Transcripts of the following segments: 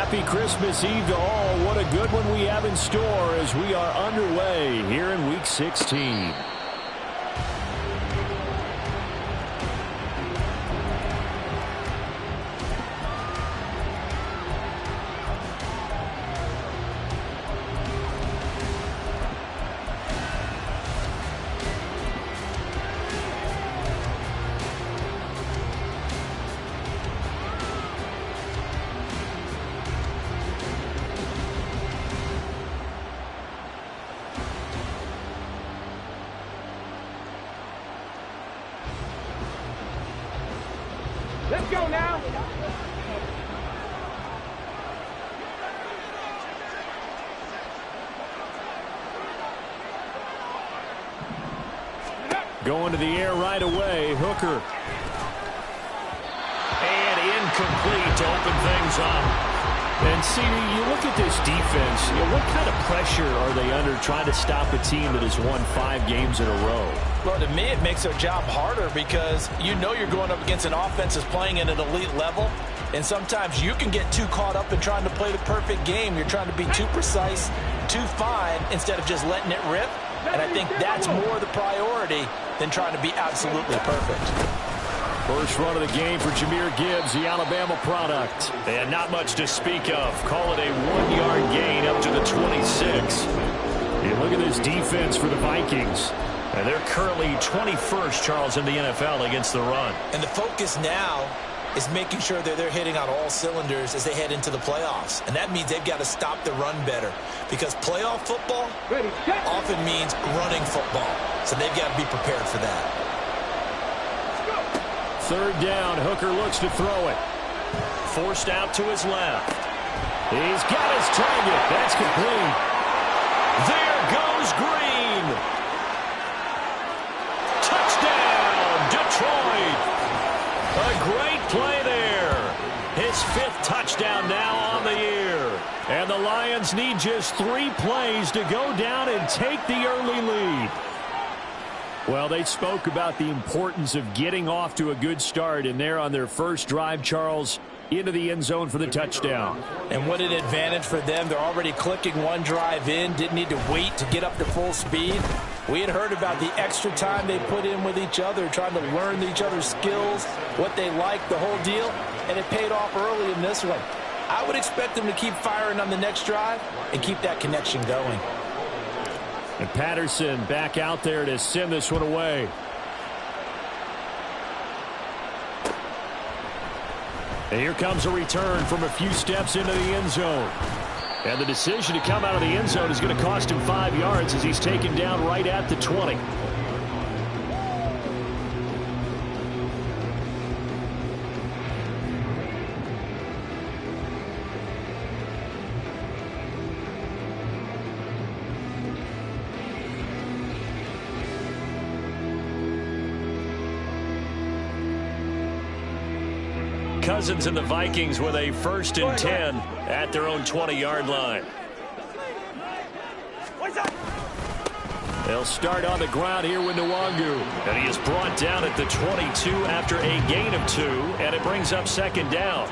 Happy Christmas Eve to all. What a good one we have in store as we are underway here in Week 16. Let's go now. Going to the air right away. Hooker. And incomplete to open things up. And, CD, you look at this defense, what kind of pressure are they under trying to stop a team that has won 5 games in a row? Well, to me, it makes their job harder because you know you're going up against an offense that's playing at an elite level, and sometimes you can get too caught up in trying to play the perfect game. You're trying to be too precise, too fine, instead of just letting it rip, and I think that's more the priority than trying to be absolutely perfect. First run of the game for Jahmyr Gibbs, the Alabama product. And not much to speak of. Call it a 1-yard gain up to the 26. And look at this defense for the Vikings. And they're currently 21st, Charles, in the NFL against the run. And the focus now is making sure that they're hitting on all cylinders as they head into the playoffs. And that means they've got to stop the run better. Because playoff football often means running football. So they've got to be prepared for that. Third down, Hooker looks to throw it. Forced out to his left. He's got his target. That's complete. There goes Green. Touchdown, Detroit. A great play there. His 5th touchdown now on the year. And the Lions need just 3 plays to go down and take the early lead. Well, they spoke about the importance of getting off to a good start, and they're on their first drive, Charles, into the end zone for the touchdown. And what an advantage for them. They're already clicking one drive in, didn't need to wait to get up to full speed. We had heard about the extra time they put in with each other, trying to learn each other's skills, what they like, the whole deal, and it paid off early in this one. I would expect them to keep firing on the next drive and keep that connection going. And Patterson back out there to send this one away. And here comes a return from a few steps into the end zone. And the decision to come out of the end zone is going to cost him 5 yards as he's taken down right at the 20. Cousins and the Vikings with a 1st and 10 at their own 20-yard line. They'll start on the ground here with Nwangu. And he is brought down at the 22 after a gain of 2, and it brings up 2nd down.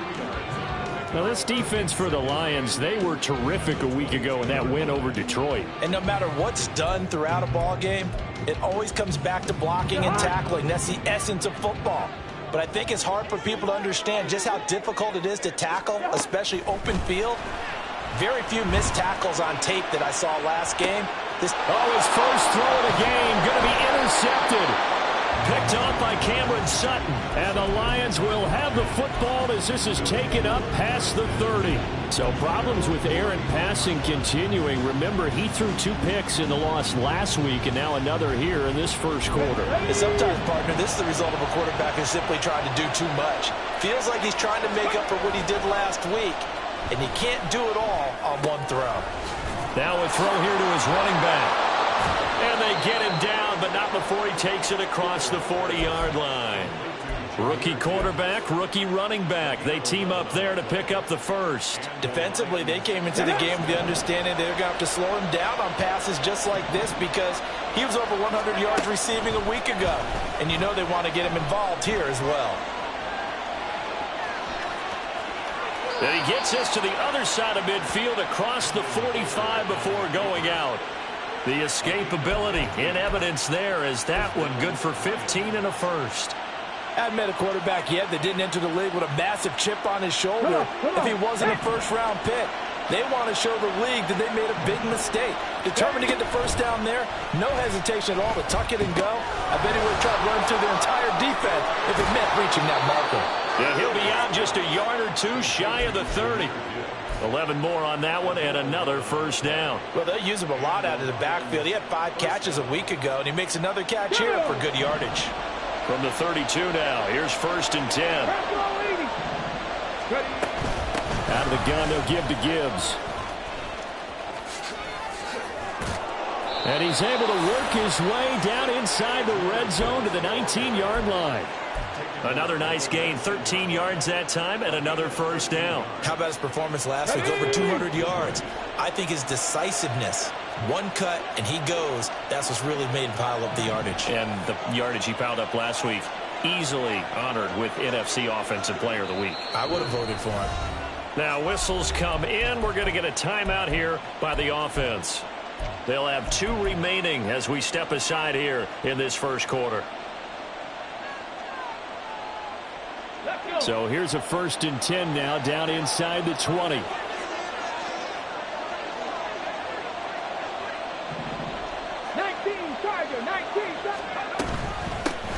Now, this defense for the Lions, they were terrific a week ago in that win over Detroit. And no matter what's done throughout a ball game, it always comes back to blocking and tackling. That's the essence of football. But I think it's hard for people to understand just how difficult it is to tackle, especially open field. Very few missed tackles on tape that I saw last game. His first throw of the game going to be intercepted. Picked off by Cameron Sutton. And the Lions will have the football as this is taken up past the 30. So problems with Aaron passing continuing. Remember, he threw 2 picks in the loss last week and now another here in this first quarter. And sometimes, partner, this is the result of a quarterback who's simply trying to do too much. Feels like he's trying to make up for what he did last week, and he can't do it all on one throw. Now a throw here to his running back. And they get him down, but not before he takes it across the 40-yard line. Rookie quarterback, rookie running back. They team up there to pick up the first. Defensively, they came into the game with the understanding they're going to have to slow him down on passes just like this because he was over 100 yards receiving a week ago. And you know they want to get him involved here as well. And he gets us to the other side of midfield across the 45 before going out. The escapability in evidence there as that one good for 15 and a first. Hadn't met a quarterback yet that didn't enter the league with a massive chip on his shoulder if he wasn't a first-round pick. They want to show the league that they made a big mistake. Determined to get the first down there, no hesitation at all to tuck it and go. I bet he would have tried to run through their entire defense if it meant reaching that marker. Yeah, he'll be out just a yard or two shy of the 30. 11 more on that one and another first down. Well, they'll use him a lot out of the backfield. He had 5 catches a week ago, and he makes another catch here for good yardage. From the 32 now, here's 1st and 10. Out of the gun, they'll give to Gibbs. And he's able to work his way down inside the red zone to the 19-yard line. Another nice gain, 13 yards that time, and another first down. How about his performance last week? Over 200 yards. I think his decisiveness, one cut and he goes, that's what's really made him pile up the yardage. And the yardage he piled up last week, easily honored with NFC Offensive Player of the Week. I would have voted for him. Now whistles come in. We're going to get a timeout here by the offense. They'll have 2 remaining as we step aside here in this first quarter. So here's a 1st and 10 now down inside the 20.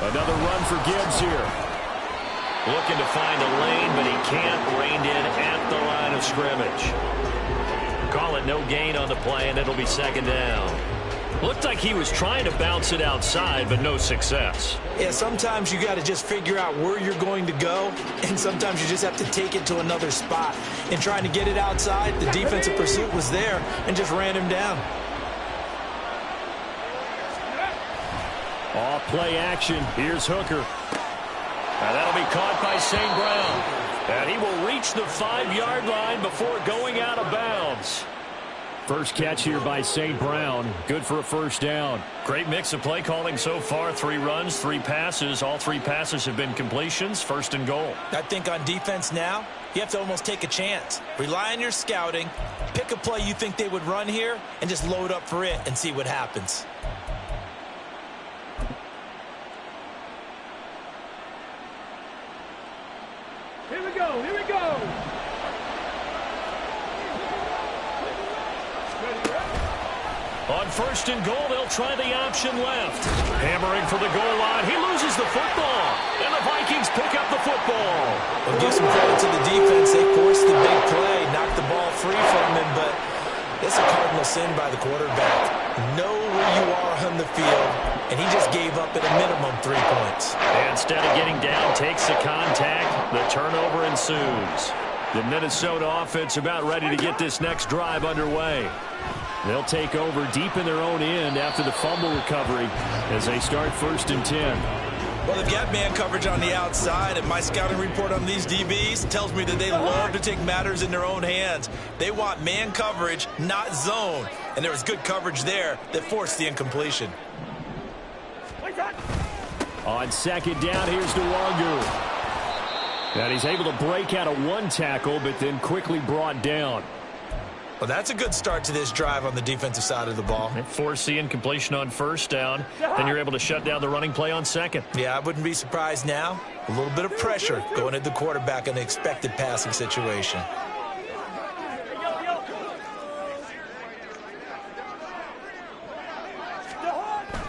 Another run for Gibbs here. Looking to find a lane, but he can't. Reined in at the line of scrimmage. Call it no gain on the play, and it'll be 2nd down. Looked like he was trying to bounce it outside, but no success. Yeah, sometimes you got to just figure out where you're going to go, and sometimes you just have to take it to another spot. In trying to get it outside, the defensive pursuit was there and just ran him down. Off play action. Here's Hooker. And that'll be caught by St. Brown. And he will reach the 5-yard line before going out of bounds. First catch here by St. Brown. Good for a first down. Great mix of play calling so far. 3 runs, 3 passes. All 3 passes have been completions. 1st and goal. I think on defense now, you have to almost take a chance. Rely on your scouting. Pick a play you think they would run here and just load up for it and see what happens. Here we go, here we go. On 1st and goal, they'll try the option left. Hammering for the goal line. He loses the football. And the Vikings pick up the football. Well, give some credit to the defense. They forced the big play, knocked the ball free from him, but it's a cardinal sin by the quarterback. Know where you are on the field, and he just gave up at a minimum 3 points. And instead of getting down, takes the contact. The turnover ensues. The Minnesota offense about ready to get this next drive underway. They'll take over deep in their own end after the fumble recovery as they start 1st and 10. Well, they've got man coverage on the outside, and my scouting report on these DBs tells me that they love to take matters in their own hands. They want man coverage, not zone. And there was good coverage there that forced the incompletion. On 2nd down, here's Nwangu. And he's able to break out of 1 tackle, but then quickly brought down. Well, that's a good start to this drive on the defensive side of the ball. They force the incompletion on 1st down. Then you're able to shut down the running play on 2nd. Yeah, I wouldn't be surprised now. A little bit of pressure going at the quarterback in an expected passing situation.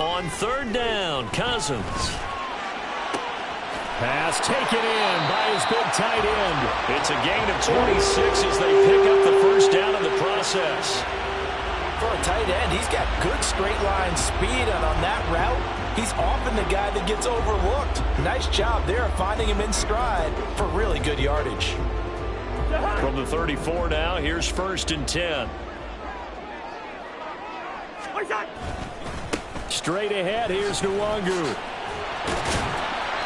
On 3rd down, Cousins. Pass taken in by his big tight end. It's a gain of 26 as they pick up the first down in the process. For a tight end, he's got good straight line speed, and on that route, he's often the guy that gets overlooked. Nice job there finding him in stride for really good yardage. From the 34 now, here's 1st and 10. Straight ahead, here's Nwangu.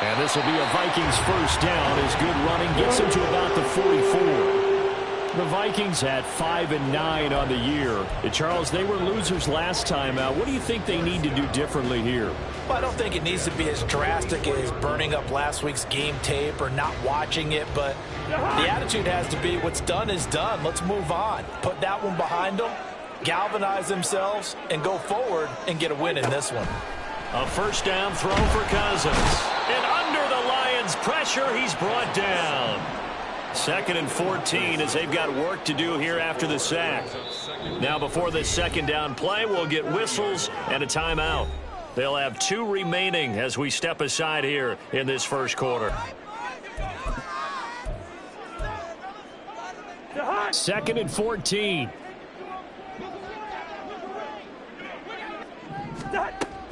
And this will be a Vikings first down as good running gets him to about the 44. The Vikings at 5-9 on the year. And Charles, they were losers last time out. What do you think they need to do differently here? Well, I don't think it needs to be as drastic as burning up last week's game tape or not watching it, but the attitude has to be what's done is done. Let's move on. Put that one behind them, galvanize themselves, and go forward and get a win in this one. A first down throw for Cousins. And under the Lions' pressure, he's brought down. 2nd and 14 as they've got work to do here after the sack. Now before this second down play, we'll get whistles and a timeout. They'll have 2 remaining as we step aside here in this first quarter. 2nd and 14.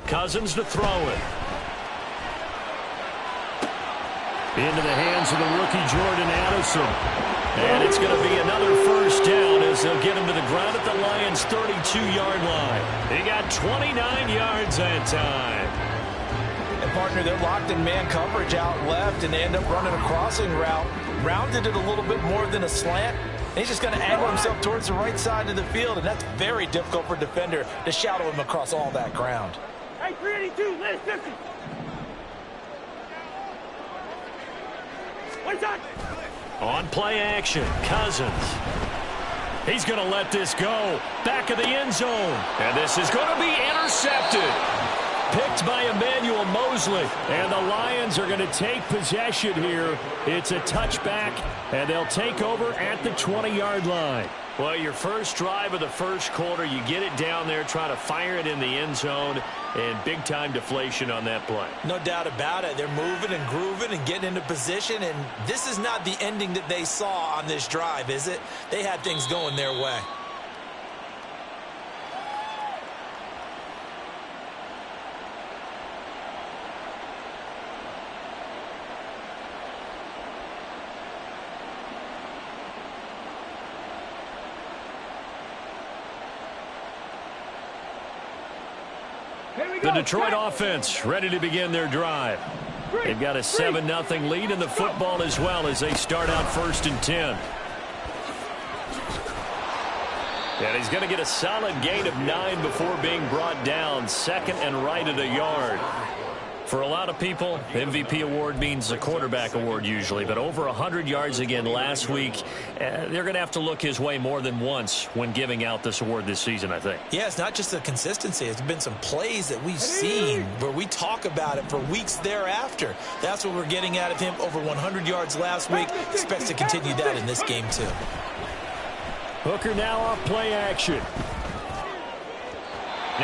Cousins to throw it. Into the hands of the rookie Jordan Addison. And it's going to be another first down as they'll get him to the ground at the Lions' 32-yard line. He got 29 yards that time. And, partner, they're locked in man coverage out left, and they end up running a crossing route. Rounded it a little bit more than a slant. And he's just going to angle himself towards the right side of the field, and that's very difficult for a defender to shadow him across all that ground. Hey, 382, let's 50. On play action, Cousins. He's going to let this go. Back of the end zone. And this is going to be intercepted. Picked by Emmanuel Mosley. And the Lions are going to take possession here. It's a touchback, and they'll take over at the 20-yard line. Well, your first drive of the first quarter, you get it down there, try to fire it in the end zone, and big-time deflation on that play. No doubt about it. They're moving and grooving and getting into position, and this is not the ending that they saw on this drive, is it? They had things going their way. The Detroit offense ready to begin their drive. They've got a 7-0 lead in the football as well as they start out 1st and 10. And he's going to get a solid gain of 9 before being brought down. 2nd and right at a yard. For a lot of people, the MVP award means the quarterback award usually, but over 100 yards again last week. They're going to have to look his way more than once when giving out this award this season, I think. Yeah, it's not just the consistency. It's been some plays that we've seen where we talk about it for weeks thereafter. That's what we're getting out of him. Over 100 yards last week. Expects to continue that in this game, too. Hooker now off play action.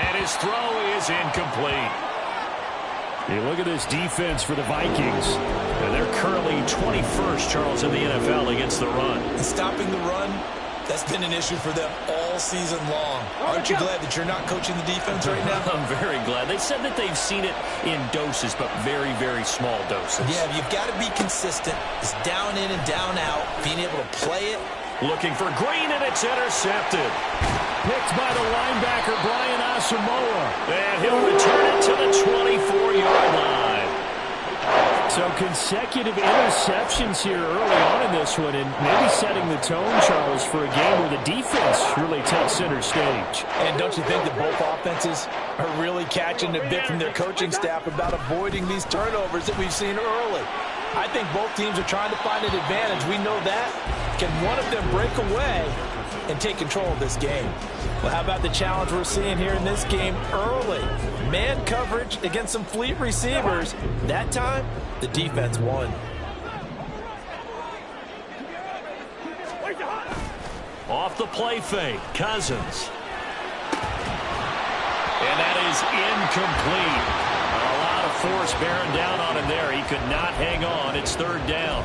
And his throw is incomplete. You look at this defense for the Vikings, and they're currently 21st, Charles, in the NFL against the run. And stopping the run, that's been an issue for them all season long. Aren't you glad that you're not coaching the defense right now? I'm very glad. They said that they've seen it in doses, but very, very small doses. Yeah, you've got to be consistent. It's down in and down out, being able to play it. Looking for Green, and it's intercepted. Picked by the linebacker, Brian Asamoah. And he'll return it to the 24-yard line. So consecutive interceptions here early on in this one, and maybe setting the tone, Charles, for a game where the defense really takes center stage. And don't you think that both offenses are really catching a bit from their coaching staff about avoiding these turnovers that we've seen early? I think both teams are trying to find an advantage. We know that. Can one of them break away and take control of this game? Well, how about the challenge we're seeing here in this game early? Man coverage against some fleet receivers. That time, the defense won. Off the play fake, Cousins. And that is incomplete. A lot of force bearing down on him there. He could not hang on. It's 3rd down.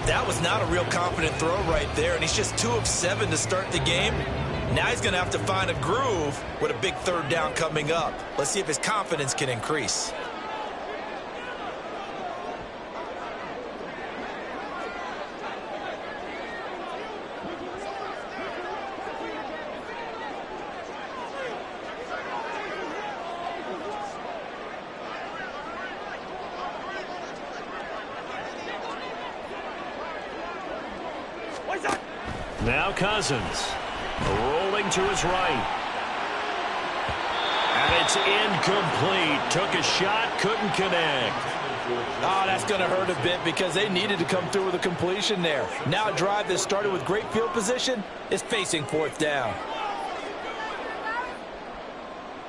That was not a real confident throw right there, and he's just 2 of 7 to start the game. Now he's going to have to find a groove with a big 3rd down coming up. Let's see if his confidence can increase. Now Cousins. Rolling to his right. And it's incomplete. Took a shot, couldn't connect. Oh, that's going to hurt a bit because they needed to come through with a completion there. Now a drive that started with great field position is facing fourth down.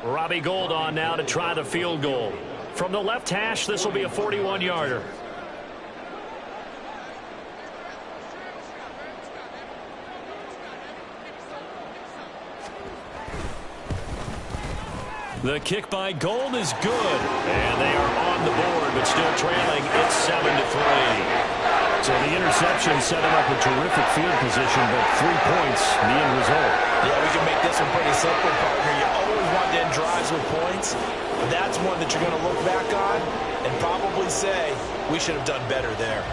Robbie Gould on now to try the field goal. From the left hash, this will be a 41-yarder. The kick by Gould is good. And they are on the board, but still trailing. It's 7-3. So the interception set him up a terrific field position, but 3 points, the end result. Yeah, we can make this one pretty simple, partner. You always want to end drives with points. But that's one that you're going to look back on and probably say, we should have done better there.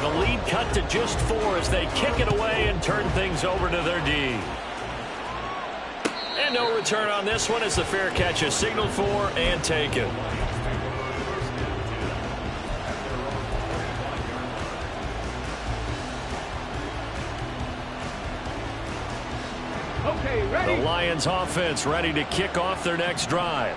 The lead cut to just 4 as they kick it away and turn things over to their D. And no return on this one as the fair catch is signaled for and taken. Okay, ready. The Lions offense ready to kick off their next drive.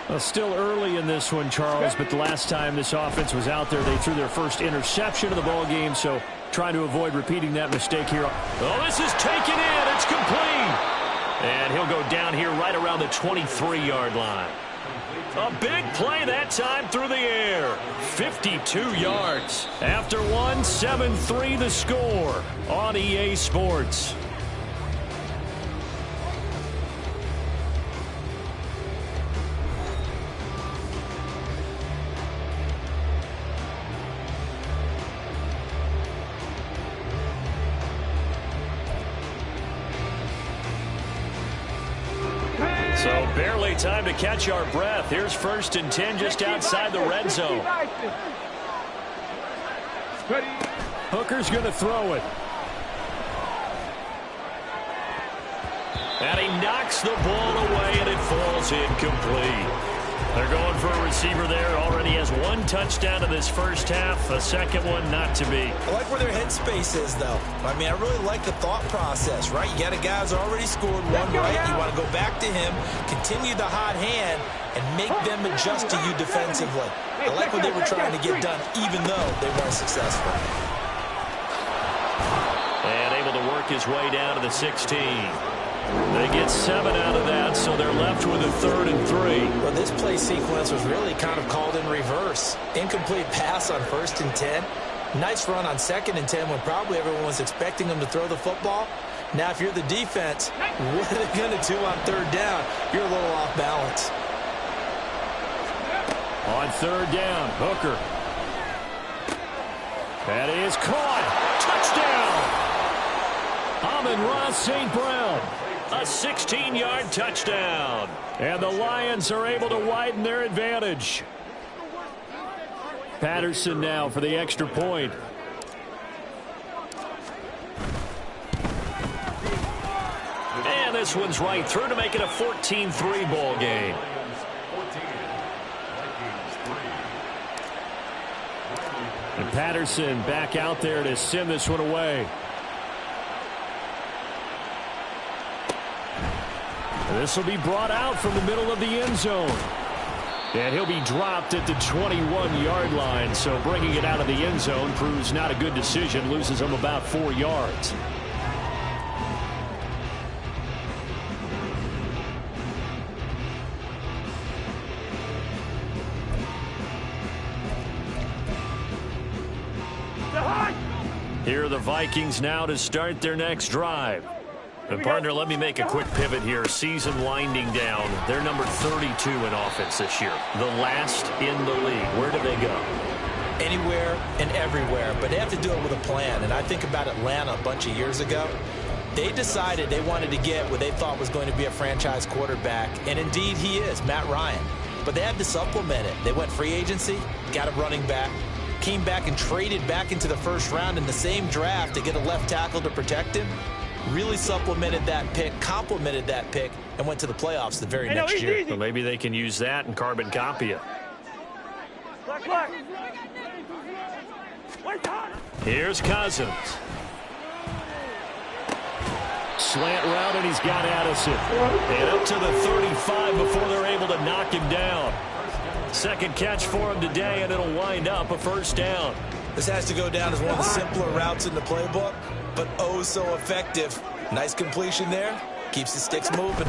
Well, still early in this one, Charles, but the last time this offense was out there, they threw their first interception of the ball game, so trying to avoid repeating that mistake here. Oh, this is taken in. It's complete. And he'll go down here right around the 23-yard line. A big play that time through the air. 52 yards. After one, 7-3 the score on EA Sports. So barely time to catch our breath. Here's 1st and 10 just outside the red zone. Hooker's going to throw it. And he knocks the ball away, and it falls incomplete. They're going for a receiver there. Already has 1 touchdown in this first half. A second one not to be. I like where their headspace is, though. I mean, I really like the thought process, right? You got a guy who's already scored one, right? You want to go back to him, continue the hot hand, and make them adjust to you defensively. I like what they were trying to get done, even though they weren't successful. And able to work his way down to the 16. They get 7 out of that, so they're left with a 3rd and 3. Well, this play sequence was really kind of called in reverse. Incomplete pass on 1st and 10. Nice run on 2nd and 10 when probably everyone was expecting them to throw the football. Now, if you're the defense, what are they going to do on 3rd down? You're a little off balance. On 3rd down, Hooker. That is caught. Touchdown! Amon-Ra St. Brown. A 16-yard touchdown. And the Lions are able to widen their advantage. Patterson now for the extra point. And this one's right through to make it a 14-3 ball game. And Patterson back out there to send this one away. This will be brought out from the middle of the end zone. And he'll be dropped at the 21-yard line. So bringing it out of the end zone proves not a good decision. Loses him about 4 yards. Here are the Vikings now to start their next drive. And partner, let me make a quick pivot here. Season winding down. They're number 32 in offense this year. The last in the league. Where do they go? Anywhere and everywhere. But they have to do it with a plan. And I think about Atlanta a bunch of years ago. They decided they wanted to get what they thought was going to be a franchise quarterback. And indeed he is, Matt Ryan. But they had to supplement it. They went free agency, got a running back, came back and traded back into the first round in the same draft to get a left tackle to protect him. Really supplemented that pick, complemented that pick, and went to the playoffs the very next year. Well, maybe they can use that and carbon copy it. Here's Cousins. Slant route, and he's got Addison. And up to the 35 before they're able to knock him down. Second catch for him today, and it'll wind up a first down. This has to go down as one of the simpler routes in the playbook, but oh so effective. Nice completion there. Keeps the sticks moving.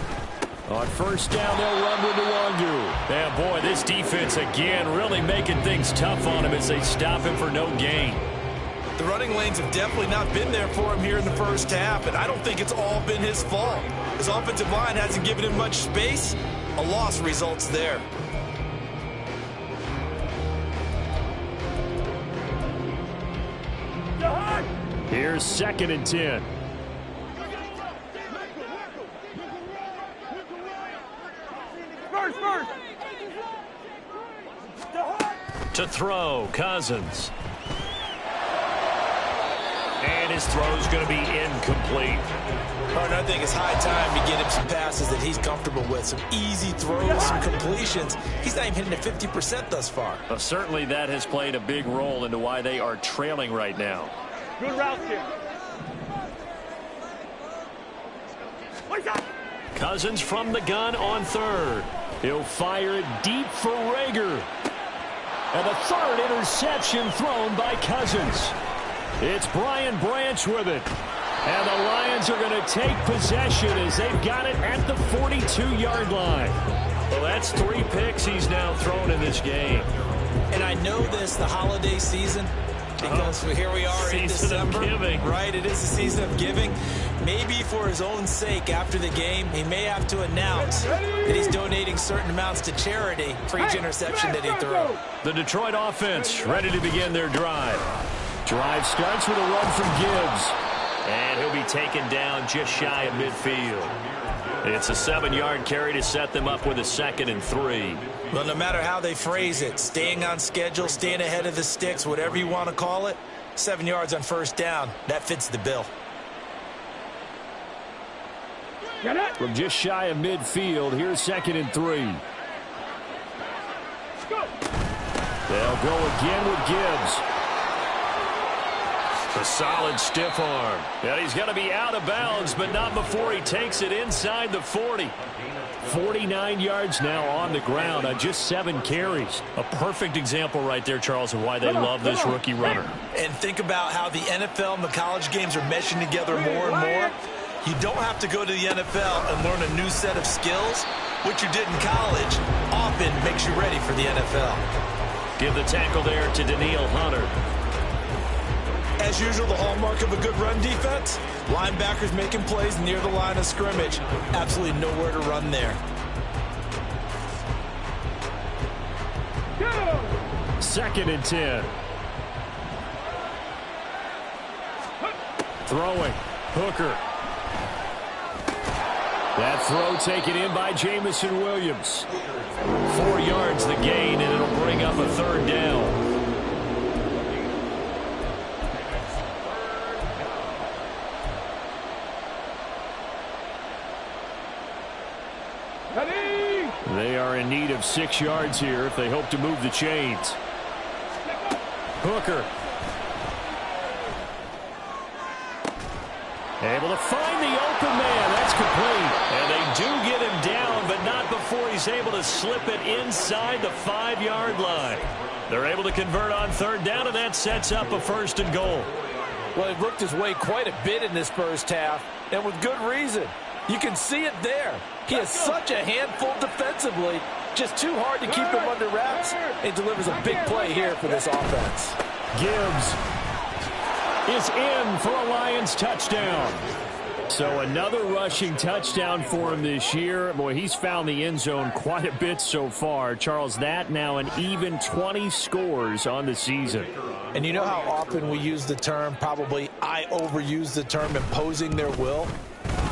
On first down, they'll run with Nwangu. And boy, this defense again really making things tough on him as they stop him for no gain. The running lanes have definitely not been there for him here in the first half, and I don't think it's all been his fault. His offensive line hasn't given him much space. A loss results there. Here's 2nd and 10. First. To throw, Cousins. And his throw's going to be incomplete. Partner, I think it's high time to get him some passes that he's comfortable with. Some easy throws, some completions. He's not even hitting at 50% thus far. Well, certainly that has played a big role into why they are trailing right now. Good route here. Cousins from the gun on 3rd. He'll fire it deep for Rager. And the 3rd interception thrown by Cousins. It's Brian Branch with it. And the Lions are going to take possession as they've got it at the 42-yard line. Well, that's 3 picks he's now thrown in this game. And I know this, the holiday season, because here we are in December. Right, it is the season of giving. Maybe for his own sake, after the game, he may have to announce that he's donating certain amounts to charity for each interception that he threw. The Detroit offense ready to begin their drive. Drive starts with a run from Gibbs. And he'll be taken down just shy of midfield. It's a 7-yard carry to set them up with a 2nd and 3. Well, no matter how they phrase it, staying on schedule, staying ahead of the sticks, whatever you want to call it, 7 yards on first down, that fits the bill. From just shy of midfield, here's 2nd and 3. They'll go again with Gibbs. A solid stiff arm. And he's going to be out of bounds, but not before he takes it inside the 40. 49 yards now on the ground on just 7 carries. A perfect example right there, Charles, of why they love this rookie runner. And think about how the NFL and the college games are meshing together more and more. You don't have to go to the NFL and learn a new set of skills. What you did in college often makes you ready for the NFL. Give the tackle there to Daniil Hunter. As usual, the hallmark of a good run defense, linebackers making plays near the line of scrimmage. Absolutely nowhere to run there. Go! 2nd and 10. Throwing. Hooker. That throw taken in by Jamison Williams. 4 yards the gain, and it'll bring up a 3rd down. They are in need of 6 yards here if they hope to move the chains. Hooker. Able to find the open man. That's complete. And they do get him down, but not before he's able to slip it inside the 5-yard line. They're able to convert on 3rd down, and that sets up a 1st and goal. Well, he worked his way quite a bit in this first half, and with good reason. You can see it there. He has such a handful defensively. Just too hard to keep him under wraps. It delivers a big play here for this offense. Gibbs is in for a Lions touchdown. So another rushing touchdown for him this year. Boy, he's found the end zone quite a bit so far. Charles, that now an even 20 scores on the season. And you know how often we use the term, probably I overuse the term, imposing their will?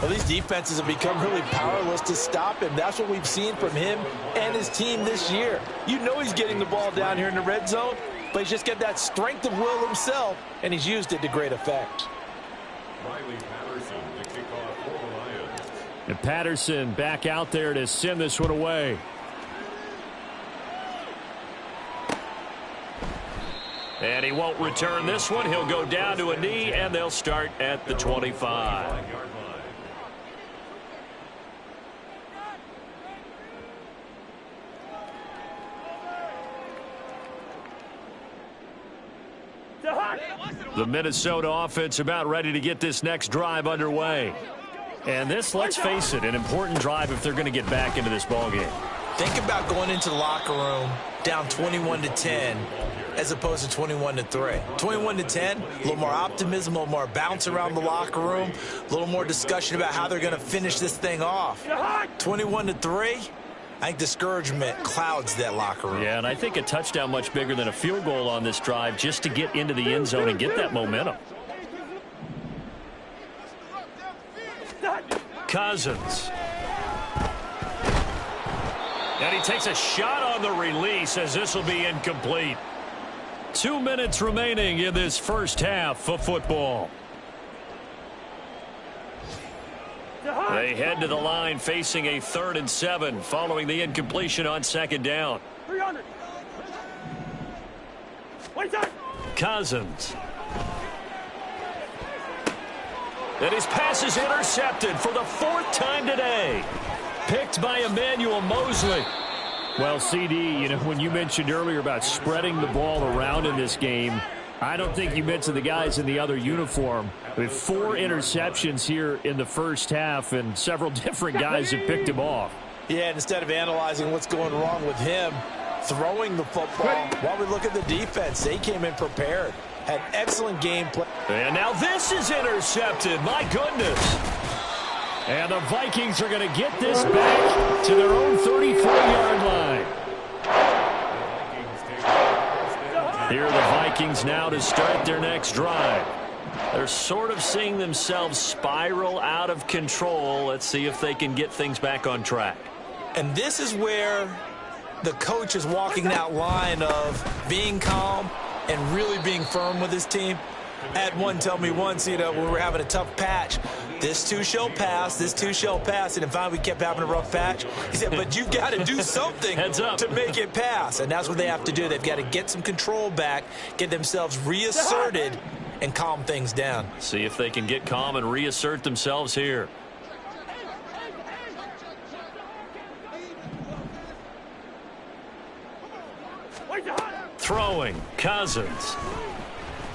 Well, these defenses have become really powerless to stop him. That's what we've seen from him and his team this year. You know he's getting the ball down here in the red zone, but he's just got that strength of will himself, and he's used it to great effect. And Patterson back out there to send this one away. And he won't return this one. He'll go down to a knee, and they'll start at the 25. The Minnesota offense about ready to get this next drive underway. And this, let's face it, an important drive if they're going to get back into this ballgame. Think about going into the locker room down 21-10 as opposed to 21-3. 21-10, a little more optimism, a little more bounce around the locker room, a little more discussion about how they're going to finish this thing off. 21-3, I think discouragement clouds that locker room. Yeah, and I think a touchdown much bigger than a field goal on this drive just to get into the end zone and get that momentum. Cousins. And he takes a shot on the release as this will be incomplete. 2 minutes remaining in this first half of football. They head to the line facing a 3rd and 7 following the incompletion on 2nd down. 300. Cousins. And his pass is intercepted for the 4th time today. Picked by Emmanuel Mosley. Well, CD, you know, when you mentioned earlier about spreading the ball around in this game, I don't think you mentioned the guys in the other uniform. With 4 interceptions here in the first half, and several different guys have picked him off. Yeah, and instead of analyzing what's going wrong with him, throwing the football, while we look at the defense, they came in prepared. Had excellent game play. And now this is intercepted. My goodness. And the Vikings are going to get this back to their own 34-yard line. Here are the Vikings now to start their next drive. They're sort of seeing themselves spiral out of control. Let's see if they can get things back on track. And this is where the coach is walking that line of being calm and really being firm with his team. I had one tell me once, you know, when we were having a tough patch, this too shall pass, this too shall pass. And finally we kept having a rough patch. He said, but you've got to do something to make it pass. And that's what they have to do. They've got to get some control back, get themselves reasserted, and calm things down. See if they can get calm and reassert themselves here. Throwing, Cousins.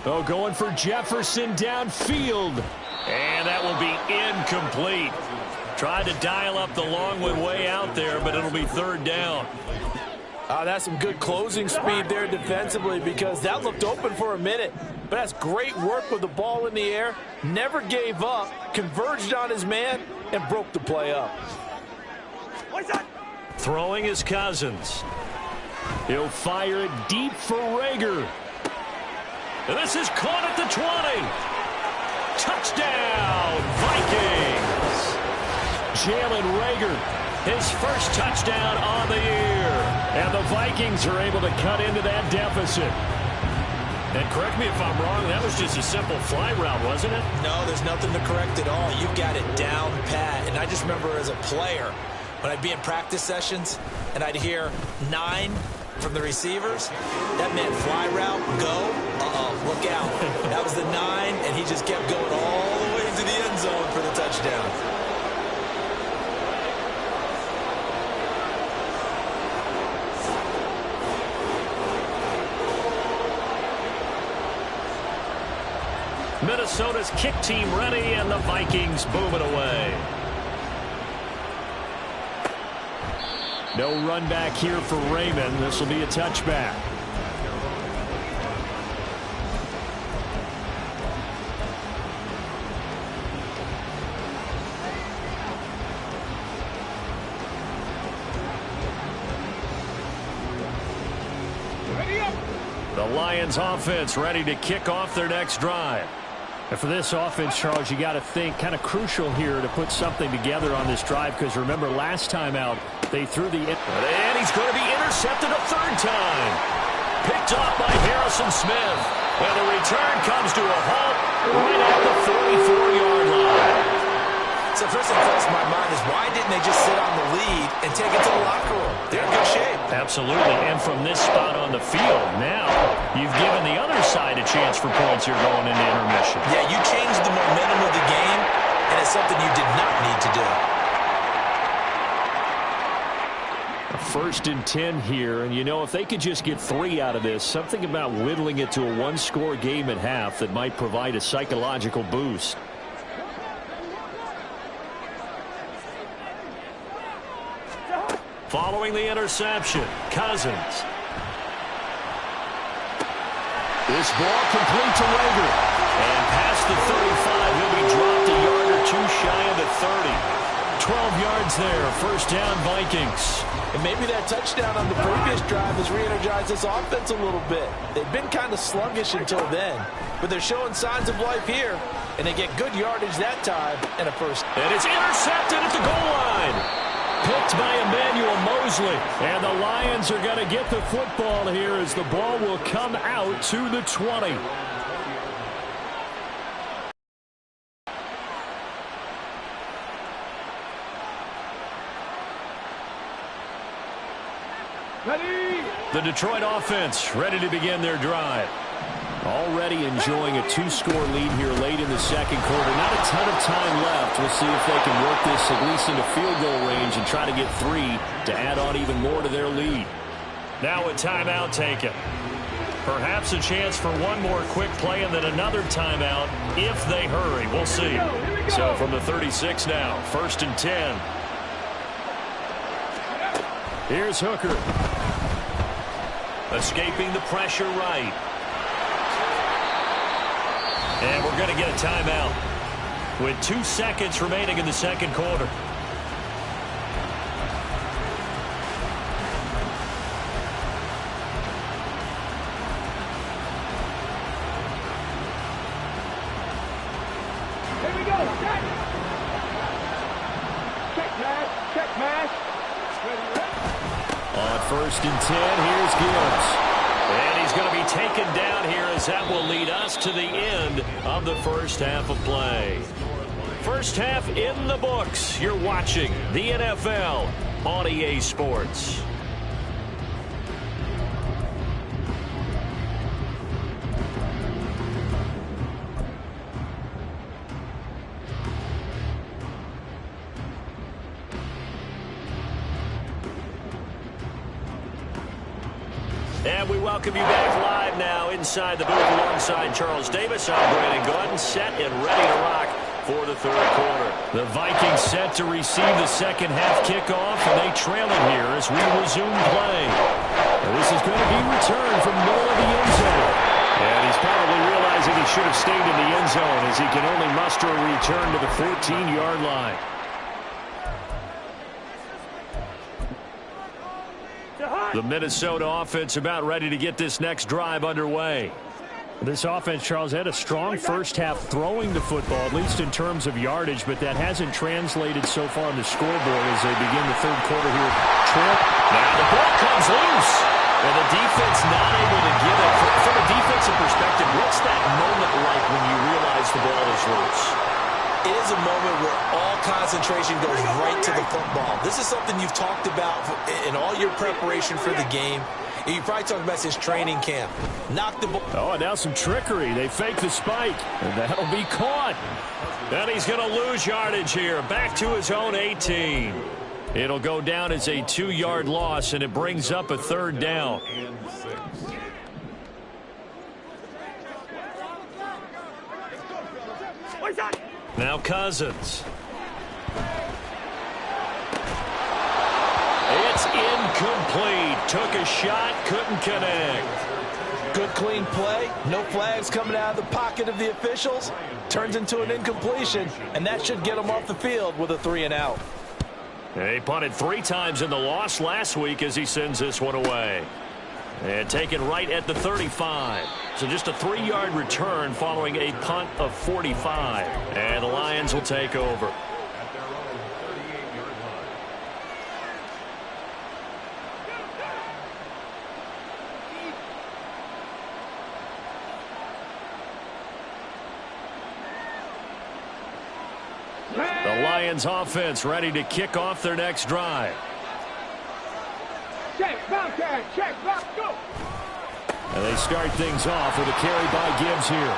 Oh, going for Jefferson downfield. And that will be incomplete. Tried to dial up the long way out there, but it'll be 3rd down. That's some good closing speed there defensively, because that looked open for a minute. But that's great work with the ball in the air. Never gave up, converged on his man, and broke the play up. Throwing is Cousins. He'll fire it deep for Rager. And this is caught at the 20. Touchdown, Vikings. Jalen Rager, his first touchdown on the year. And the Vikings are able to cut into that deficit. And correct me if I'm wrong, that was just a simple fly route, wasn't it? No, there's nothing to correct at all. You've got it down pat. And I just remember as a player, when I'd be in practice sessions and I'd hear 9 from the receivers, that meant fly route, go, look out. That was the 9, and he just kept going all the way into the end zone for the touchdown. Minnesota's kick team ready, and the Vikings boom it away. No run back here for Raymond. This will be a touchback. The Lions offense ready to kick off their next drive. And for this offense, Charles, you got to think kind of crucial here to put something together on this drive, because remember last time out they threw the and he's going to be intercepted a 3rd time. Picked off by Harrison Smith. And the return comes to a halt right at the 44-yard line. So first thing crossed my mind is, why didn't they just sit on the lead and take it to the locker room? They're in good shape. Absolutely, and from this spot on the field, now you've given the other side a chance for points here going into intermission. Yeah, you changed the momentum of the game, and it's something you did not need to do. A 1st and 10 here, and you know, if they could just get 3 out of this, something about whittling it to a one-score game at half that might provide a psychological boost. Following the interception, Cousins. This ball complete to Rager. And past the 35, he'll be dropped a yard or 2 shy of the 30. 12 yards there, 1st down Vikings. And maybe that touchdown on the previous drive has re-energized this offense a little bit. They've been kind of sluggish until then, but they're showing signs of life here, and they get good yardage that time and a first. And it's intercepted at the goal line. Picked by Emmanuel Mosley. And the Lions are going to get the football here as the ball will come out to the 20. Ready. The Detroit offense ready to begin their drive. Already enjoying a 2-score lead here late in the 2nd quarter. Not a ton of time left. We'll see if they can work this at least into field goal range and try to get 3 to add on even more to their lead. Now a timeout taken. Perhaps a chance for one more quick play and then another timeout if they hurry. We'll see. So from the 36 now, 1st and 10. Here's Hooker. Escaping the pressure right. And we're going to get a timeout with 2 seconds remaining in the 2nd quarter. Here we go. Check. Check, Mash. Check, Mash. On 1st and 10, here's Gibbs. And he's going to be taken down here as that will lead us to the end of the 1st half of play. 1st half in the books. You're watching the NFL on EA Sports. And we welcome you back live now inside the booth alongside Charles Davis. I'm Brandon Gordon, set and ready to rock for the 3rd quarter. The Vikings set to receive the 2nd half kickoff, and they trail it here as we resume play. And this is going to be returned from the middle of the end zone. And he's probably realizing he should have stayed in the end zone as he can only muster a return to the 14-yard line. The Minnesota offense about ready to get this next drive underway. This offense, Charles, had a strong 1st half throwing the football, at least in terms of yardage, but that hasn't translated so far on the scoreboard as they begin the 3rd quarter here. Now the ball comes loose, and the defense not able to get it. From a defensive perspective, what's that moment like when you realize the ball is loose? It is a moment where all concentration goes right to the football. This is something you've talked about in all your preparation for the game. You probably talked about since training camp. Knock the ball. Oh, and now some trickery. They fake the spike, and that'll be caught. And he's going to lose yardage here. Back to his own 18. It'll go down as a 2-yard loss, and it brings up a 3rd down. Now Cousins. It's incomplete. Took a shot, couldn't connect. Good clean play. No flags coming out of the pocket of the officials. Turns into an incompletion, and that should get them off the field with a 3-and-out. He punted 3 times in the loss last week as he sends this one away. And taken right at the 35. So just a 3-yard return following a punt of 45. And the Lions will take over. The Lions offense ready to kick off their next drive. check, Bobcat, check, Bob, go. And they start things off with a carry by Gibbs here.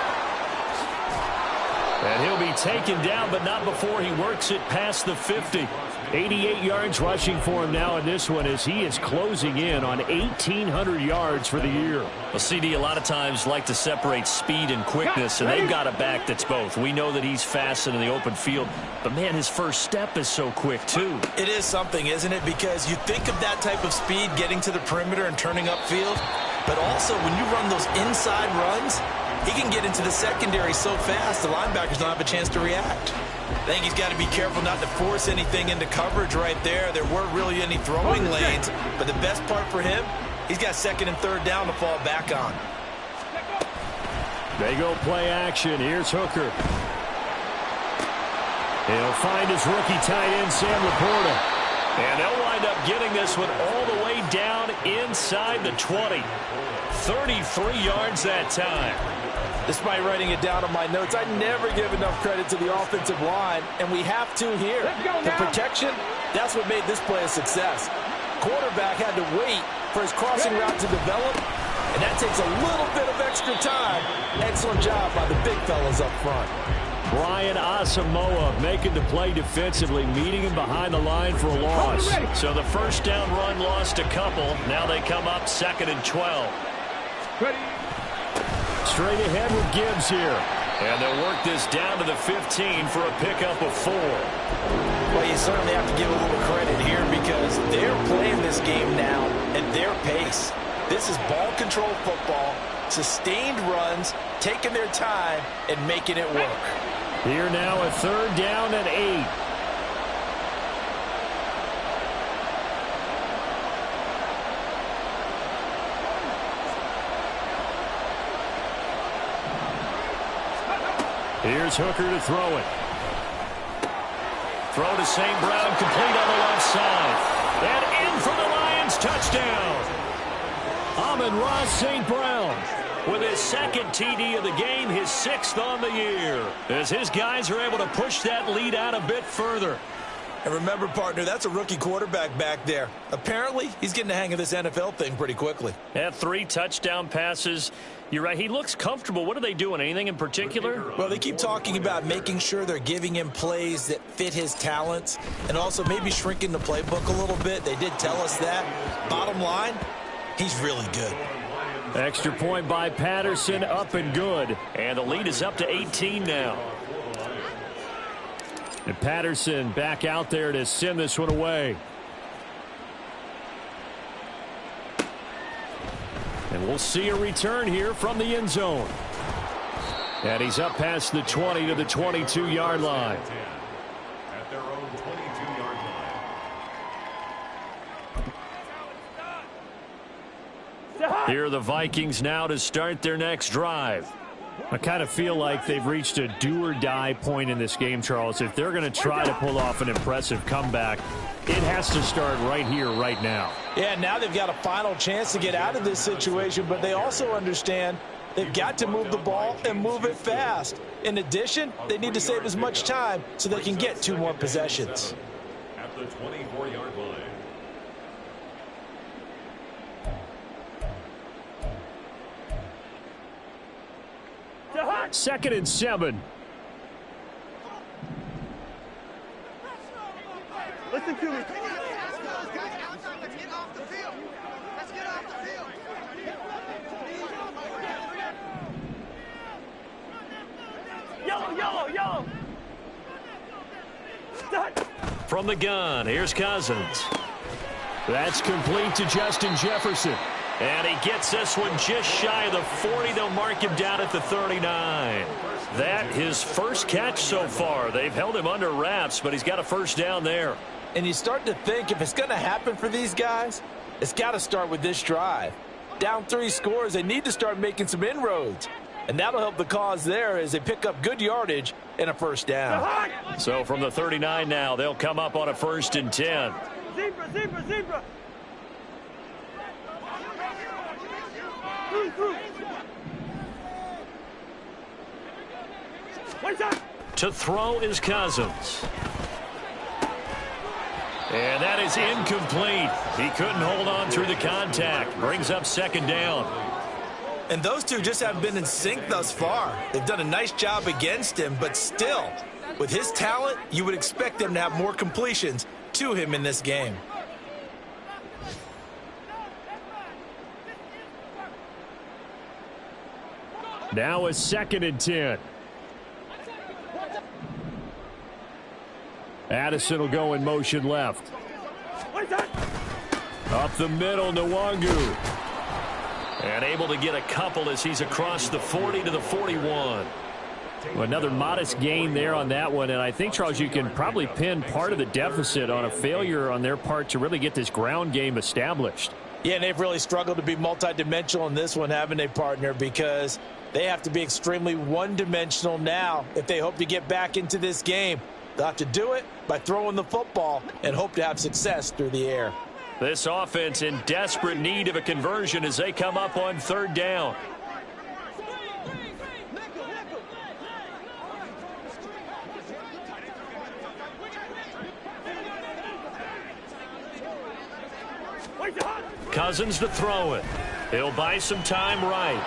And he'll be taken down, but not before he works it past the 50. 88 yards rushing for him now in this one as he is closing in on 1,800 yards for the year. Well, CD a lot of times like to separate speed and quickness, and they've got a back that's both. We know that he's fast in the open field, but, man, his first step is so quick, too. It is something, isn't it? Because you think of that type of speed getting to the perimeter and turning upfield, but also when you run those inside runs, he can get into the secondary so fast the linebackers don't have a chance to react. I think he's got to be careful not to force anything into coverage right there. There weren't really any throwing lanes, but the best part for him, he's got second and third down to fall back on. They go play action. Here's Hooker. He'll find his rookie tight end, Sam Laporta. And they'll wind up getting this one all the way down inside the 20. 33 yards that time. Despite writing it down on my notes, I never give enough credit to the offensive line, and we have to here. The protection, that's what made this play a success. Quarterback had to wait for his crossing route to develop, and that takes a little bit of extra time. Excellent job by the big fellas up front. Brian Asamoah making the play defensively, meeting him behind the line for a loss. So the first down run lost a couple. Now they come up 2nd and 12. Ready. Straight ahead with Gibbs here. And they'll work this down to the 15 for a pickup of 4. Well, you certainly have to give a little credit here because they're playing this game now at their pace. This is ball control football, sustained runs, taking their time, and making it work. Here now a 3rd down and 8. Here's Hooker to throw it. Throw to St. Brown, complete on the left side. And in for the Lions, touchdown. Amon-Ra St. Brown with his 2nd TD of the game, his 6th on the year, as his guys are able to push that lead out a bit further. And remember, partner, that's a rookie quarterback back there. Apparently, he's getting the hang of this NFL thing pretty quickly. Had 3 touchdown passes. You're right. He looks comfortable. What are they doing? Anything in particular? Well, they keep talking about making sure they're giving him plays that fit his talents and also maybe shrinking the playbook a little bit. They did tell us that. Bottom line, he's really good. Extra point by Patterson, up and good. And the lead is up to 18 now. And Patterson back out there to send this one away. And we'll see a return here from the end zone. And he's up past the 20 to the 22-yard line. At their own 22-yard line. Here are the Vikings now to start their next drive. I kind of feel like they've reached a do-or-die point in this game, Charles. If they're going to try to pull off an impressive comeback, it has to start right here, right now. Yeah, now they've got a final chance to get out of this situation, but they also understand they've got to move the ball and move it fast. In addition, they need to save as much time so they can get 2 more possessions. At the 24-yard line. 2nd and 7. Listen to me. Let's get off the field. Let's get off the field. Yellow. From the gun, here's Cousins. That's complete to Justin Jefferson. And he gets this one just shy of the 40. They'll mark him down at the 39. That his first catch so far. They've held him under wraps, but he's got a first down there. And you start to think if it's going to happen for these guys, it's got to start with this drive. Down 3 scores, they need to start making some inroads. And that'll help the cause there as they pick up good yardage and a first down. So from the 39 now, they'll come up on a 1st and 10. Zebra. To throw is Cousins. And that is incomplete. He couldn't hold on through the contact. Brings up second down. And those two just haven't been in sync thus far. They've done a nice job against him, but still, with his talent, you would expect them to have more completions to him in this game. Now a 2nd and 10. Addison will go in motion left. Up the middle, Nwangu. And able to get a couple as he's across the 40 to the 41. Well, another modest gain there on that one, and I think, Charles, you can probably pin part of the deficit on a failure on their part to really get this ground game established. Yeah, and they've really struggled to be multidimensional in this one, haven't they, partner? Because they have to be extremely one-dimensional now if they hope to get back into this game. They'll have to do it by throwing the football and hope to have success through the air. This offense in desperate need of a conversion as they come up on 3rd down. Cousins to throw it. He'll buy some time right.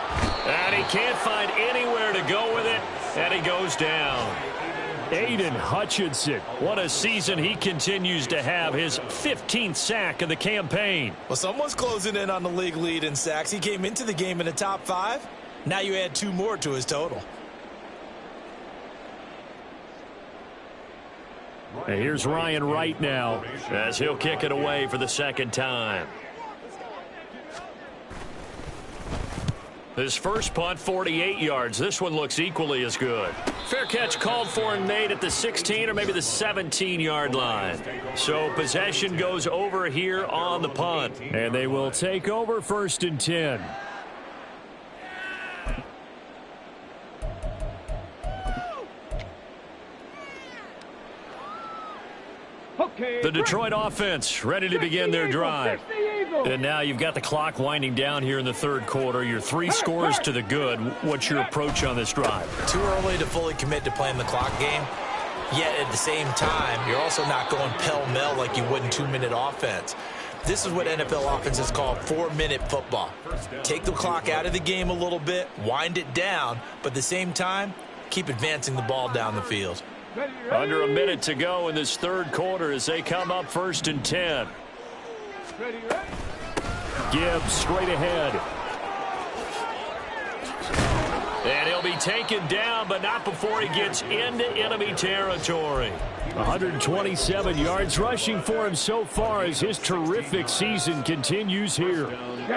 And he can't find anywhere to go with it. And he goes down. Aiden Hutchinson. What a season he continues to have. His 15th sack of the campaign. Well, someone's closing in on the league lead in sacks. He came into the game in the top 5. Now you add 2 more to his total. And here's Ryan Wright now as he'll kick it away for the 2nd time. His first punt, 48 yards. This one looks equally as good. Fair catch called for and made at the 16 or maybe the 17-yard line. So possession goes over here on the punt. And they will take over 1st and 10. The Detroit offense ready to begin their drive. And now you've got the clock winding down here in the 3rd quarter. Your 3 scores to the good. What's your approach on this drive? Too early to fully commit to playing the clock game. Yet at the same time, you're also not going pell-mell like you would in 2-minute offense. This is what NFL offenses call 4-minute football. Take the clock out of the game a little bit, wind it down, but at the same time, keep advancing the ball down the field. Under a minute to go in this 3rd quarter as they come up 1st and 10. Gibbs straight ahead. And he'll be taken down, but not before he gets into enemy territory. 127 yards rushing for him so far as his terrific season continues here.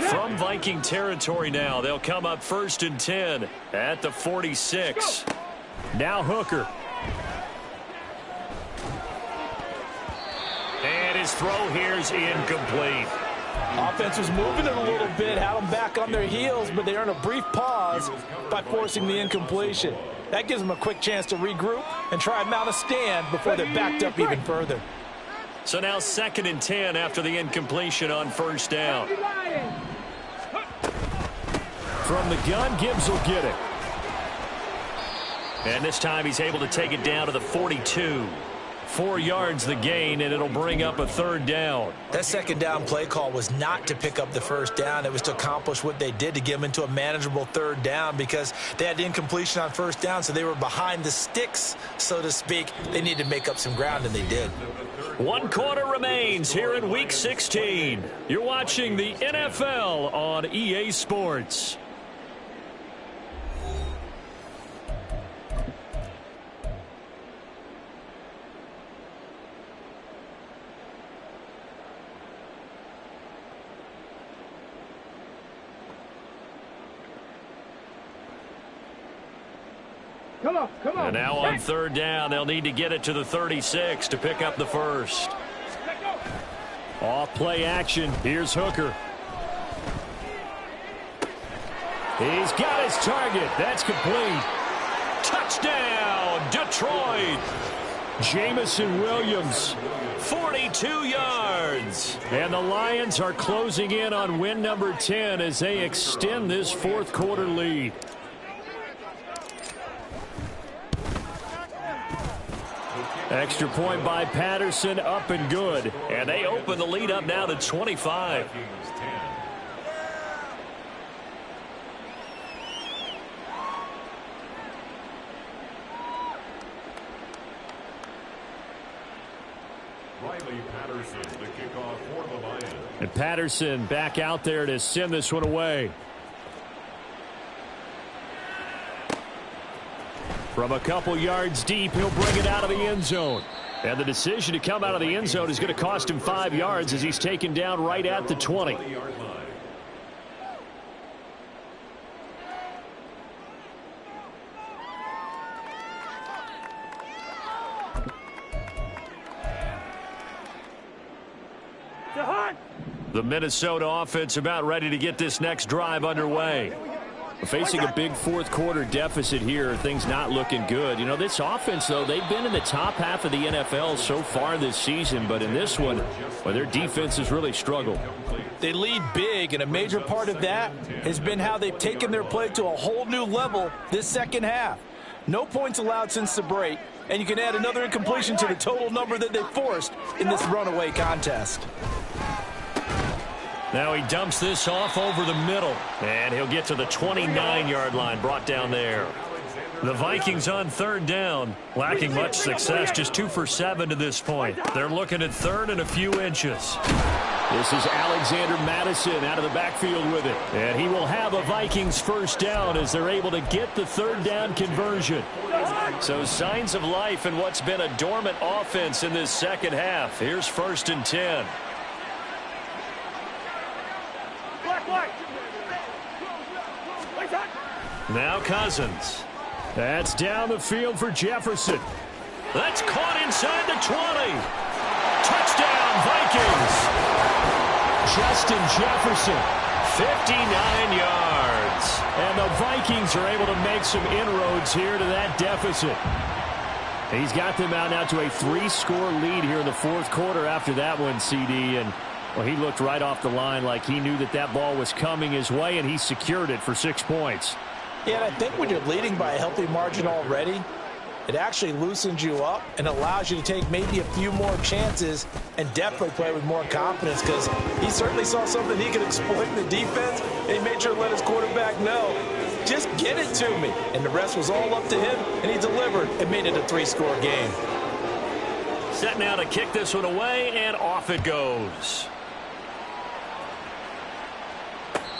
From Viking territory now, they'll come up 1st and 10 at the 46. Now Hooker. And his throw here is incomplete. Offense was moving it a little bit, had them back on their heels, but they earn a brief pause by forcing the incompletion. That gives them a quick chance to regroup and try and mount a stand before they're backed up even further. So now 2nd and 10 after the incompletion on 1st down. From the gun, Gibbs will get it. And this time he's able to take it down to the 42. 4 yards the gain, and it'll bring up a 3rd down. That 2nd down play call was not to pick up the 1st down. It was to accomplish what they did to get them into a manageable 3rd down because they had the incompletion on 1st down, so they were behind the sticks, so to speak. They needed to make up some ground, and they did. 1 quarter remains here in Week 16. You're watching the NFL on EA Sports. Come on. And now on 3rd down, they'll need to get it to the 36 to pick up the 1st. Off play action. Here's Hooker. He's got his target. That's complete. Touchdown, Detroit. Jamison Williams. 42 yards. And the Lions are closing in on win number 10 as they extend this 4th quarter lead. Extra point by Patterson, up and good. And they open the lead up now to 25. Vikings 10. Riley Patterson, the kickoff for the Lions. And Patterson back out there to send this one away. From a couple yards deep, he'll bring it out of the end zone. And the decision to come out of the end zone is going to cost him 5 yards as he's taken down right at the 20. 20-yard line. The Minnesota offense about ready to get this next drive underway. Facing a big fourth quarter deficit here, things not looking good. You know, this offense, though, they've been in the top half of the NFL so far this season, but in this one, well, their defense has really struggled. They lead big, and a major part of that has been how they've taken their play to a whole new level this second half. No points allowed since the break, and you can add another incompletion to the total number that they forced in this runaway contest. Now he dumps this off over the middle, and he'll get to the 29-yard line, brought down there. The Vikings on third down, lacking much success, just 2 for 7 to this point. They're looking at third and a few inches. This is Alexander Madison out of the backfield with it, and he will have a Vikings first down as they're able to get the third down conversion. So signs of life in what's been a dormant offense in this second half. Here's 1st and 10. Now Cousins. That's down the field for Jefferson. That's caught inside the 20. Touchdown, Vikings. Justin Jefferson, 59 yards. And the Vikings are able to make some inroads here to that deficit. He's got them out now to a 3-score lead here in the fourth quarter after that one, CD. And well, he looked right off the line like he knew that that ball was coming his way, and he secured it for 6 points. Yeah, and I think when you're leading by a healthy margin already, it actually loosens you up and allows you to take maybe a few more chances and definitely play with more confidence, because he certainly saw something he could exploit in the defense, and he made sure to let his quarterback know, just get it to me. And the rest was all up to him, and he delivered and made it a 3-score game. Set now to kick this one away, and off it goes.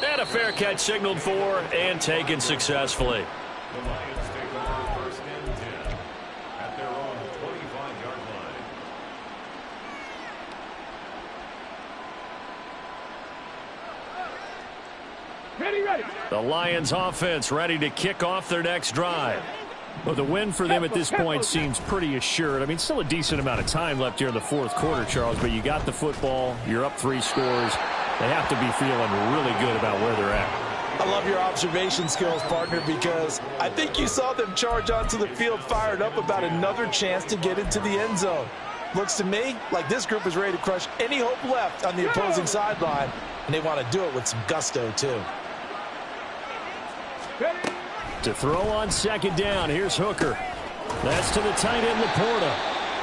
And a fair catch signaled for and taken successfully. The Lions take over 1st and 10 at their own 25-yard line. Ready. The Lions offense ready to kick off their next drive. Well, the win for them at this point seems pretty assured. I mean, still a decent amount of time left here in the fourth quarter, Charles, but you got the football, you're up 3 scores. They have to be feeling really good about where they're at. I love your observation skills, partner, because I think you saw them charge onto the field fired up about another chance to get into the end zone. Looks to me like this group is ready to crush any hope left on the opposing sideline, and they want to do it with some gusto, too. To throw on second down, here's Hooker. That's to the tight end, Laporta.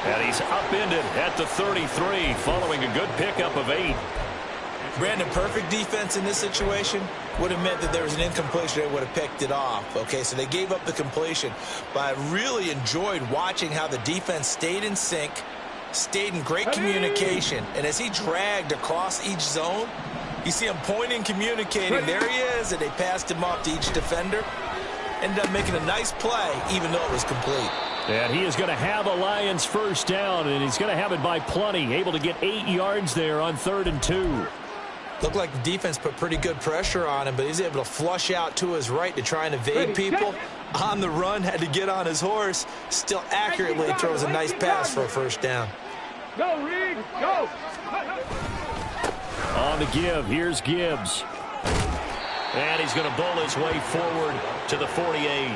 And he's upended at the 33 following a good pickup of 8. Brandon, perfect defense in this situation would have meant that there was an incompletion. They would have picked it off. Okay, so they gave up the completion. But I really enjoyed watching how the defense stayed in sync, stayed in great communication. And as he dragged across each zone, you see him pointing, communicating. There he is, and they passed him off to each defender. Ended up making a nice play, even though it was complete. And he is going to have a Lions first down, and he's going to have it by plenty. Able to get 8 yards there on 3rd and 2. Looked like the defense put pretty good pressure on him, but he's able to flush out to his right to try and evade people. On the run, had to get on his horse. Still accurately throws a nice pass for a first down. Go, Reed, go. On the give, here's Gibbs. And he's going to bowl his way forward to the 48.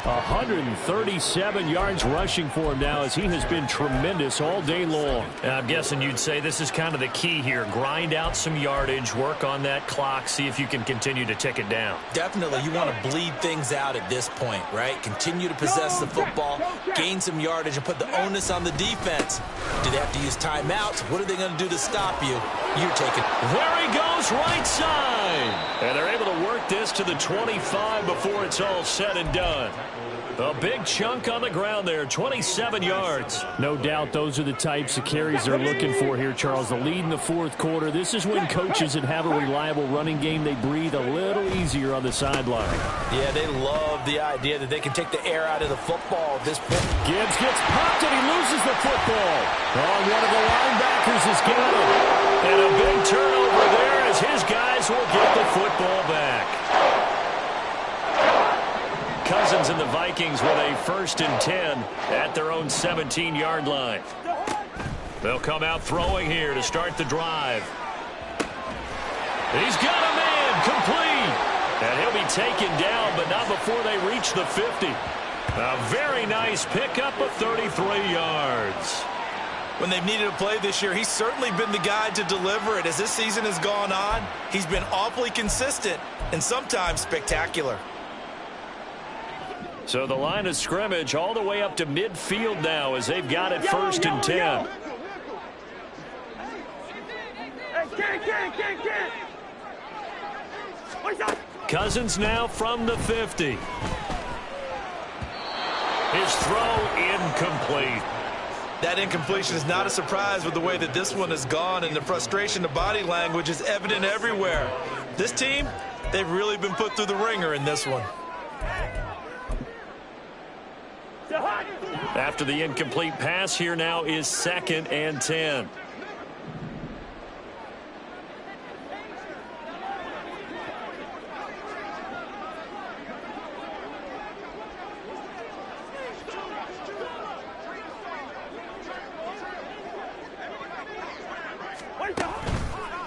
137 yards rushing for him now as he has been tremendous all day long. I'm guessing you'd say this is kind of the key here. Grind out some yardage, work on that clock, see if you can continue to tick it down. Definitely, you want to bleed things out at this point, right? Continue to possess the football, gain some yardage, and put the onus on the defense. Do they have to use timeouts? What are they going to do to stop you? You're taking. There he goes, right side. And they're able to work this to the 25 before it's all said and done. A big chunk on the ground there, 27 yards. No doubt those are the types of carries they're looking for here, Charles. The lead in the fourth quarter. This is when coaches that have a reliable running game, they breathe a little easier on the sideline. Yeah, they love the idea that they can take the air out of the football at this point. Gibbs gets popped and he loses the football. Oh, one of the linebackers has got it. And a big turnover there as his guys will get the football back. Cousins and the Vikings with a 1st and 10 at their own 17-yard line. They'll come out throwing here to start the drive. He's got a man complete. And he'll be taken down, but not before they reach the 50. A very nice pickup of 33 yards. When they've needed a play this year, he's certainly been the guy to deliver it. As this season has gone on, he's been awfully consistent and sometimes spectacular. So the line of scrimmage all the way up to midfield now as they've got it 1st and 10. Cousins now from the 50. His throw incomplete. That incompletion is not a surprise with the way that this one has gone, and the frustration of body language is evident everywhere. This team, they've really been put through the ringer in this one. After the incomplete pass, here now is 2nd and 10.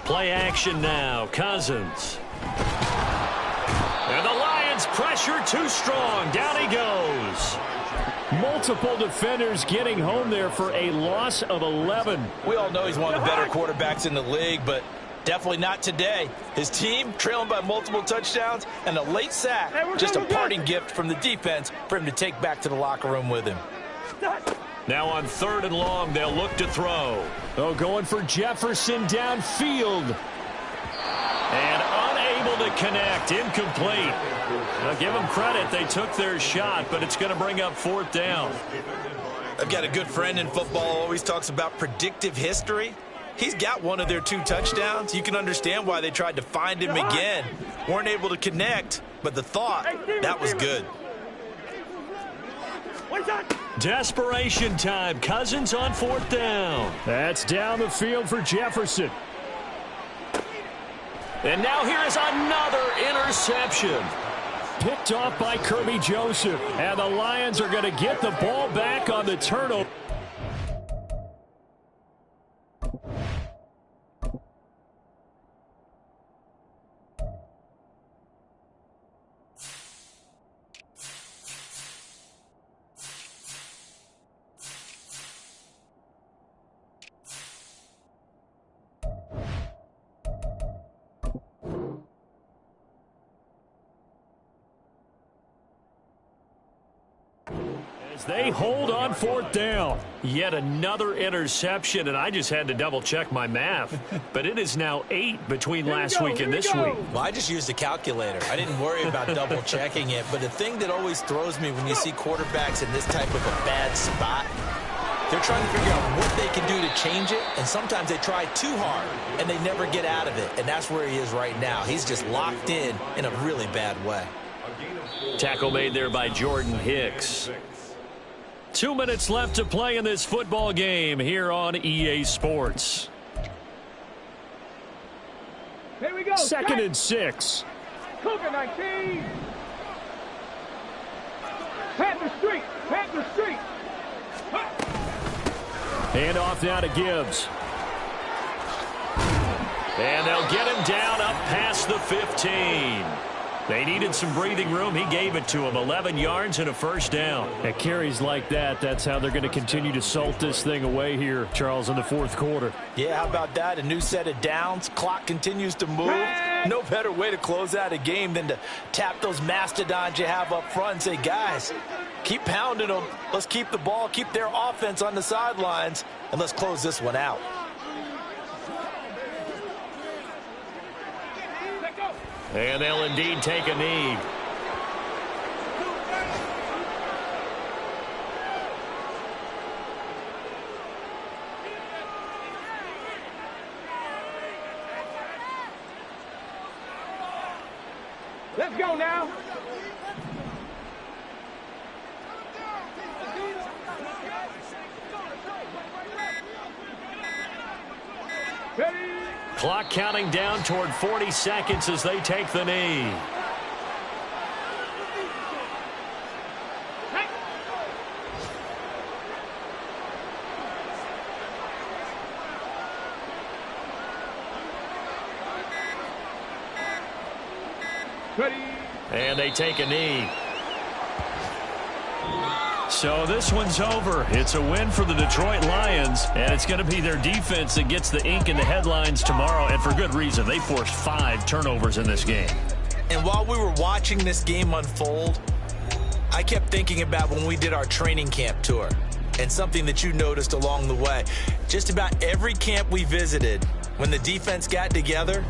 Play action now, Cousins. And the Lions pressure too strong. Down he goes. Multiple defenders getting home there for a loss of 11. We all know he's one of the better quarterbacks in the league, but definitely not today. His team trailing by multiple touchdowns and a late sack. Just a parting gift from the defense for him to take back to the locker room with him. Now on 3rd and long, they'll look to throw. Oh, going for Jefferson downfield. And unable to connect. Incomplete. Now give them credit. They took their shot, but it's going to bring up 4th down. I've got a good friend in football who always talks about predictive history. He's got one of their 2 touchdowns. You can understand why they tried to find him again. Weren't able to connect, but the thought, that was good. Desperation time. Cousins on 4th down. That's down the field for Jefferson. And now here is another interception. Picked off by Kirby Joseph. And the Lions are going to get the ball back on the turnover. They hold on 4th down. Yet another interception, and I just had to double-check my math. But it is now 8 between last week and this week. Well, I just used a calculator. I didn't worry about double-checking it. But the thing that always throws me when you see quarterbacks in this type of a bad spot, they're trying to figure out what they can do to change it, and sometimes they try too hard, and they never get out of it. And that's where he is right now. He's just locked in a really bad way. Tackle made there by Jordan Hicks. 2 minutes left to play in this football game here on EA Sports. Here we go. 2nd and 6. Cougar 19. Panther Street. Panther Street. Hand off now to Gibbs. And they'll get him down up past the 15. They needed some breathing room. He gave it to them. 11 yards and a first down. At carries like that, that's how they're going to continue to salt this thing away here, Charles, in the fourth quarter. Yeah, how about that? A new set of downs. Clock continues to move. No better way to close out a game than to tap those mastodons you have up front and say, guys, keep pounding them. Let's keep the ball, keep their offense on the sidelines, and let's close this one out. And they'll indeed take a knee. Let's go now. Ready? Clock counting down toward 40 seconds as they take the knee. Ready? And they take a knee. So this one's over. It's a win for the Detroit Lions, and it's going to be their defense that gets the ink in the headlines tomorrow, and for good reason. They forced 5 turnovers in this game. And while we were watching this game unfold, I kept thinking about when we did our training camp tour and something that you noticed along the way. Just about every camp we visited, when the defense got together,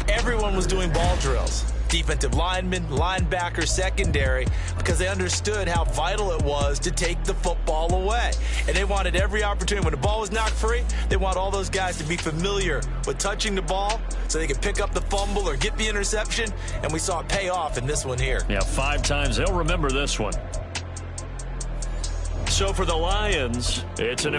everyone was doing ball drills. Defensive linemen, linebackers, secondary, because they understood how vital it was to take the football away. And they wanted every opportunity. When the ball was knocked free, they want all those guys to be familiar with touching the ball so they could pick up the fumble or get the interception. And we saw it pay off in this one here. Yeah, 5 times. They'll remember this one. So for the Lions, it's an